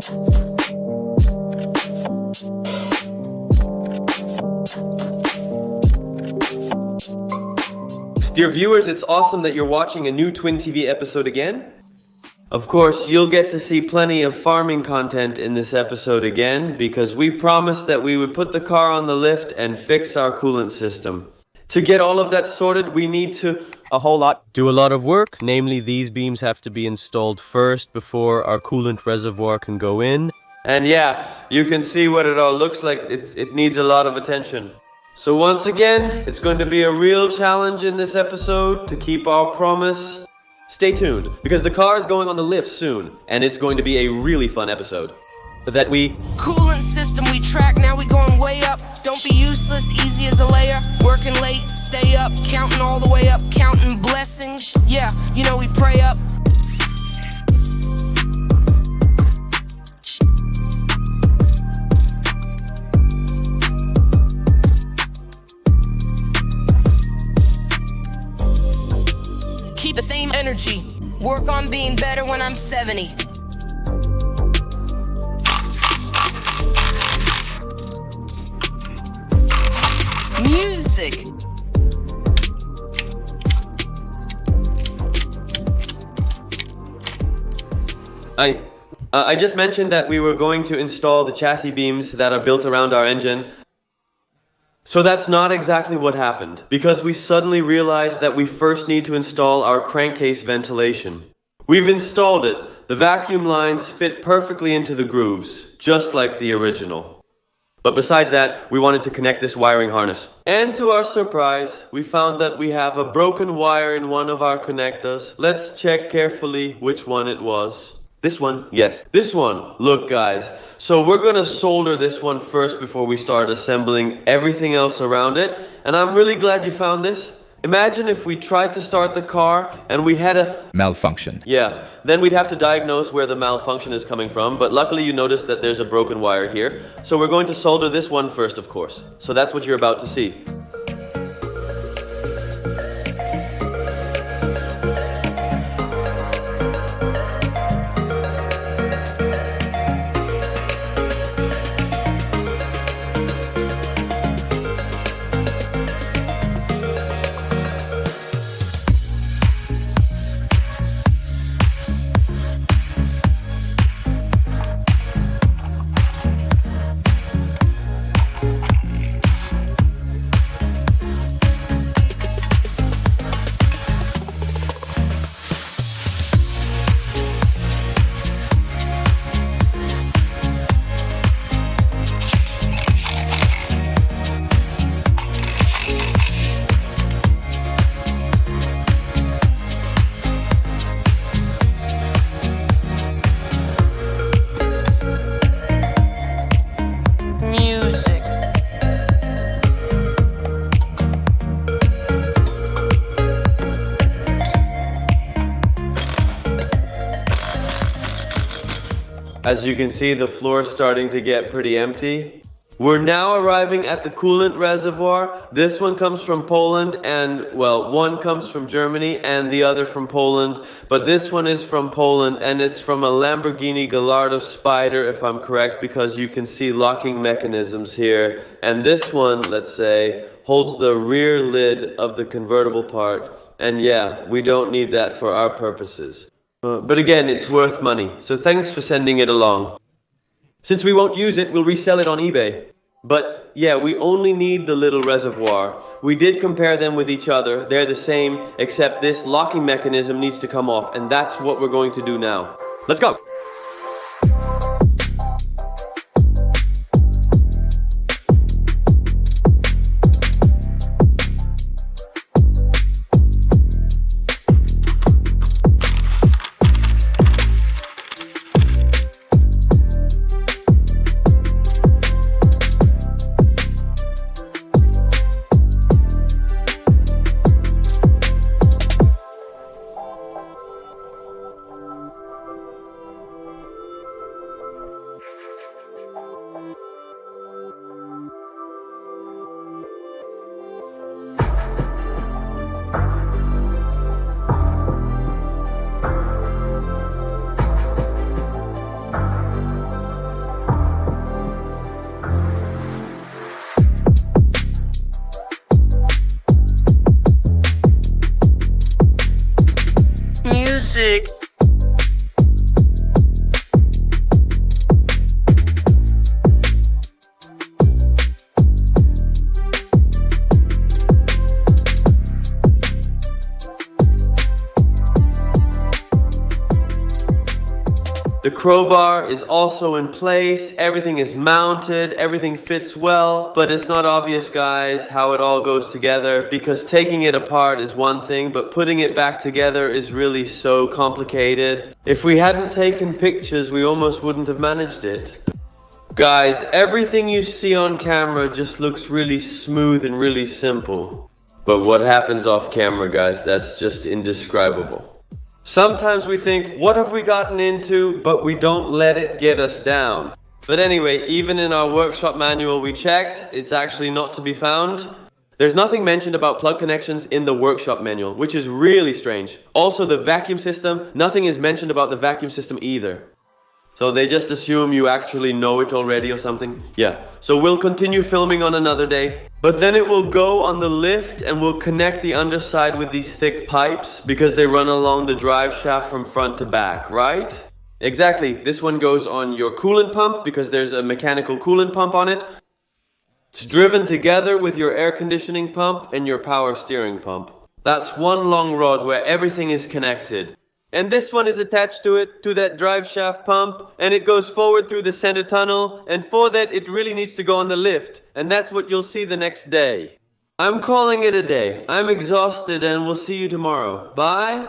Dear viewers, it's awesome that you're watching a new Twin TV episode again. Of course, you'll get to see plenty of farming content in this episode again, because we promised that we would put the car on the lift and fix our coolant system. To get all of that sorted, we need to do a lot of work. Namely, these beams have to be installed first before our coolant reservoir can go in. And yeah, you can see what it all looks like. It needs a lot of attention. So once again, it's going to be a real challenge in this episode to keep our promise. Stay tuned, because the car is going on the lift soon, and it's going to be a really fun episode. Coolant system we track, now we going way up. Don't be useless, easy as a layer. Working late, stay up, counting all the way up, counting blessings. Yeah, you know we pray up. Keep the same energy. Work on being better when I'm 70. Music. I just mentioned that we were going to install the chassis beams that are built around our engine. So that's not exactly what happened, because we suddenly realized that we first need to install our crankcase ventilation. We've installed it. The vacuum lines fit perfectly into the grooves, just like the original. But besides that, we wanted to connect this wiring harness. And to our surprise, we found that we have a broken wire in one of our connectors. Let's check carefully which one it was. This one? Yes, this one. Look guys, so we're gonna solder this one first before we start assembling everything else around it. And I'm really glad you found this. Imagine if we tried to start the car and we had a malfunction. Yeah, then we'd have to diagnose where the malfunction is coming from, but luckily you noticed that there's a broken wire here. So we're going to solder this one first, of course. So that's what you're about to see. As you can see, the floor is starting to get pretty empty. We're now arriving at the coolant reservoir. This one comes from Poland and, well, one comes from Germany and the other from Poland. But this one is from Poland and it's from a Lamborghini Gallardo Spider, if I'm correct, because you can see locking mechanisms here. And this one, let's say, holds the rear lid of the convertible part. And yeah, we don't need that for our purposes. But again, it's worth money, so thanks for sending it along. Since we won't use it, we'll resell it on eBay. But yeah, we only need the little reservoir. We did compare them with each other. They're the same, except this locking mechanism needs to come off, and that's what we're going to do now. Let's go! music. The crowbar is also in place, everything is mounted, everything fits well, but it's not obvious, guys, how it all goes together, because taking it apart is one thing, but putting it back together is really so complicated. If we hadn't taken pictures, we almost wouldn't have managed it. Guys, everything you see on camera just looks really smooth and really simple. But what happens off camera, guys, that's just indescribable. Sometimes we think, what have we gotten into? But we don't let it get us down. But anyway, even in our workshop manual we checked, it's actually not to be found. There's nothing mentioned about plug connections in the workshop manual, which is really strange. Also the vacuum system, nothing is mentioned about the vacuum system either. So they just assume you actually know it already or something. Yeah, so we'll continue filming on another day. But then it will go on the lift and we'll connect the underside with these thick pipes because they run along the drive shaft from front to back, right? Exactly, this one goes on your coolant pump because there's a mechanical coolant pump on it. It's driven together with your air conditioning pump and your power steering pump. That's one long rod where everything is connected. And this one is attached to it, to that drive shaft pump, and it goes forward through the center tunnel, and for that it really needs to go on the lift, and that's what you'll see the next day. I'm calling it a day. I'm exhausted and we'll see you tomorrow. Bye!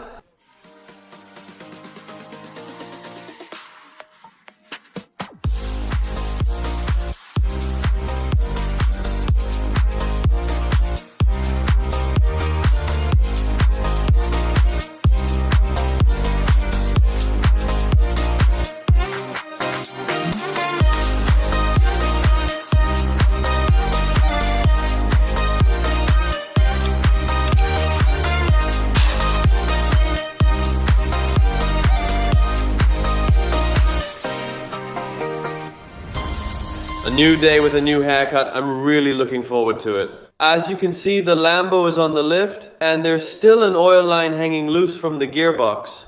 A new day with a new haircut. I'm really looking forward to it. As you can see, the Lambo is on the lift and there's still an oil line hanging loose from the gearbox.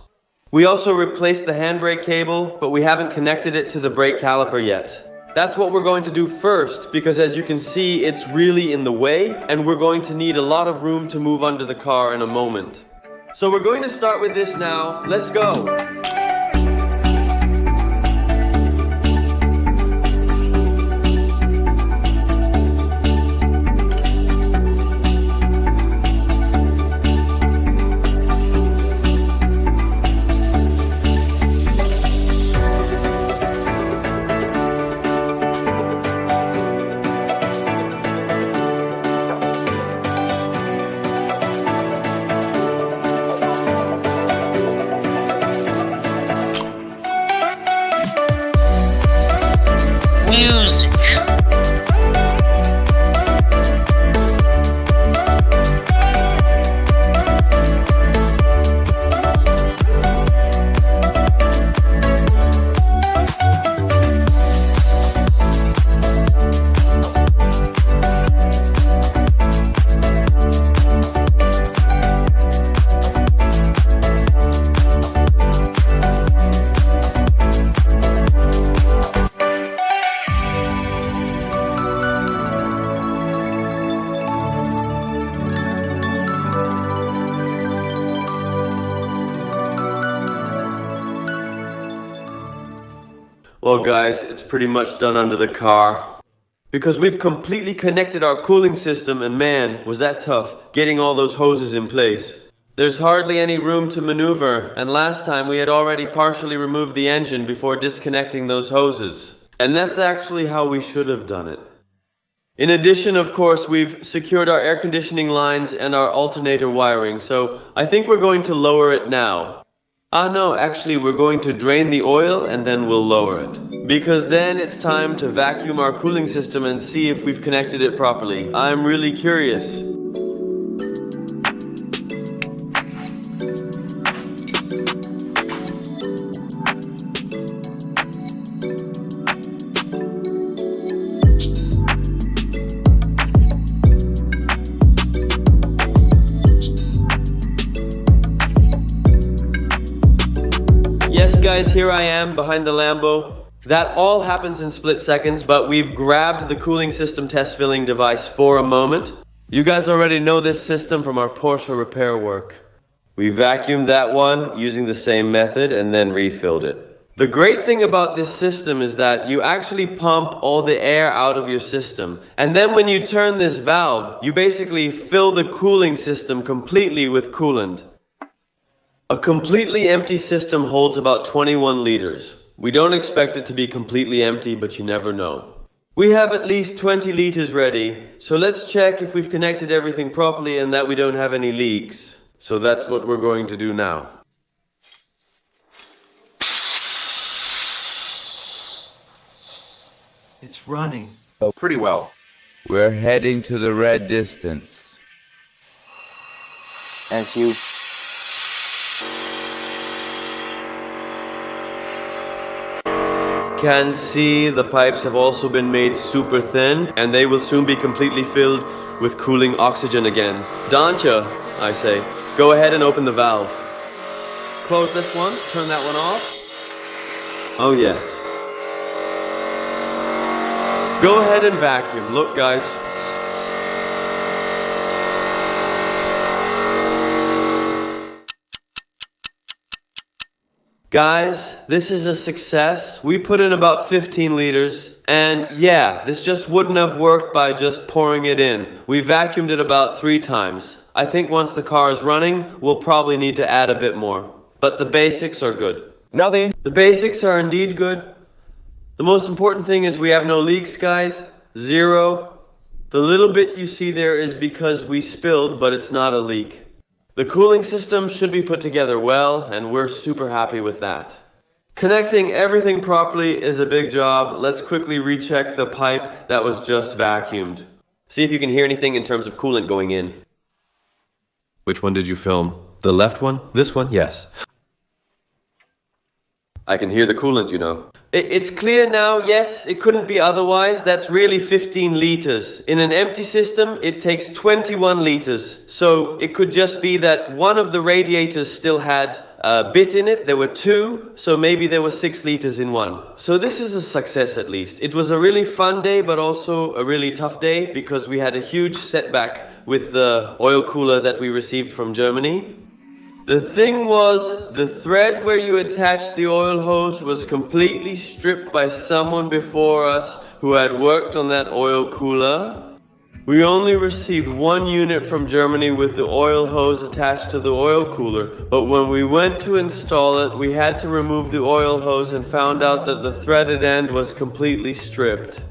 We also replaced the handbrake cable, but we haven't connected it to the brake caliper yet. That's what we're going to do first, because as you can see, it's really in the way and we're going to need a lot of room to move under the car in a moment. So we're going to start with this now. Let's go! Music. Well guys, it's pretty much done under the car. Because we've completely connected our cooling system and man, was that tough, getting all those hoses in place. There's hardly any room to maneuver, and last time we had already partially removed the engine before disconnecting those hoses. And that's actually how we should have done it. In addition, of course, we've secured our air conditioning lines and our alternator wiring, so I think we're going to lower it now. No, actually we're going to drain the oil and then we'll lower it. Because then it's time to vacuum our cooling system and see if we've connected it properly. I'm really curious. Yes guys, here I am behind the Lambo. That all happens in split seconds, but we've grabbed the cooling system test filling device for a moment. You guys already know this system from our Porsche repair work. We vacuumed that one using the same method and then refilled it. The great thing about this system is that you actually pump all the air out of your system. And then when you turn this valve, you basically fill the cooling system completely with coolant. A completely empty system holds about 21 liters. We don't expect it to be completely empty, but you never know. We have at least 20 liters ready, so let's check if we've connected everything properly and that we don't have any leaks. So that's what we're going to do now. It's running. Oh, pretty well. We're heading to the red distance. As you... Can see the pipes have also been made super thin and they will soon be completely filled with cooling oxygen again. Dantja, I say, go ahead and open the valve. Close this one, turn that one off. Oh yes. Go ahead and vacuum. Look guys. Guys, this is a success. We put in about 15 liters, and yeah, this just wouldn't have worked by just pouring it in. We vacuumed it about 3 times. I think once the car is running, we'll probably need to add a bit more. But the basics are good. The basics are indeed good. The most important thing is we have no leaks, guys. 0. The little bit you see there is because we spilled, but it's not a leak. The cooling system should be put together well, and we're super happy with that. Connecting everything properly is a big job. Let's quickly recheck the pipe that was just vacuumed. See if you can hear anything in terms of coolant going in. Which one did you film? The left one? This one? Yes. I can hear the coolant, you know. It's clear now, yes, it couldn't be otherwise. That's really 15 liters. In an empty system, it takes 21 liters. So it could just be that one of the radiators still had a bit in it. There were 2, so maybe there were 6 liters in one. So this is a success at least. It was a really fun day, but also a really tough day because we had a huge setback with the oil cooler that we received from Germany. The thing was, the thread where you attached the oil hose was completely stripped by someone before us who had worked on that oil cooler. We only received 1 unit from Germany with the oil hose attached to the oil cooler, but when we went to install it, we had to remove the oil hose and found out that the threaded end was completely stripped.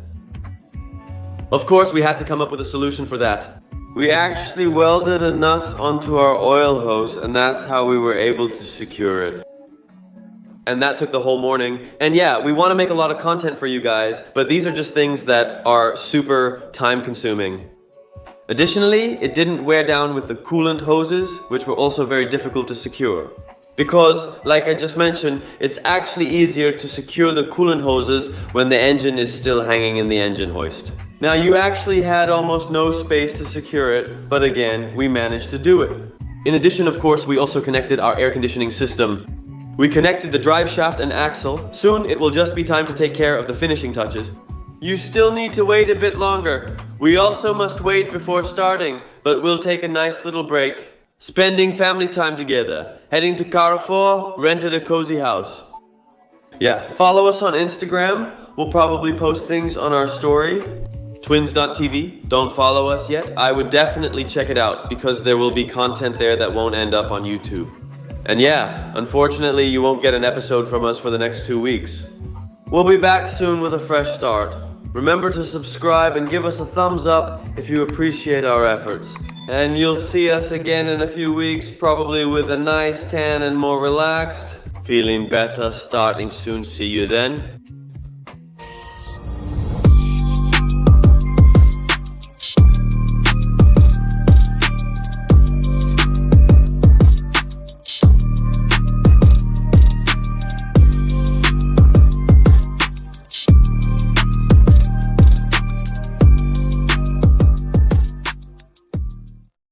Of course, we had to come up with a solution for that. We actually welded a nut onto our oil hose, and that's how we were able to secure it. And that took the whole morning. And yeah, we want to make a lot of content for you guys, but these are just things that are super time consuming. Additionally, it didn't wear down with the coolant hoses, which were also very difficult to secure. Because, like I just mentioned, it's actually easier to secure the coolant hoses when the engine is still hanging in the engine hoist. Now, you actually had almost no space to secure it, but again, we managed to do it. In addition, of course, we also connected our air conditioning system. We connected the drive shaft and axle. Soon, it will just be time to take care of the finishing touches. You still need to wait a bit longer. We also must wait before starting, but we'll take a nice little break. Spending family time together. Heading to Carrefour, rented a cozy house. Yeah, follow us on Instagram. We'll probably post things on our story. Twins.tv. Don't follow us yet? I would definitely check it out because there will be content there that won't end up on YouTube. And yeah, unfortunately you won't get an episode from us for the next 2 weeks. We'll be back soon with a fresh start. Remember to subscribe and give us a thumbs up if you appreciate our efforts. And you'll see us again in a few weeks, probably with a nice tan and more relaxed. Feeling better, starting soon. See you then.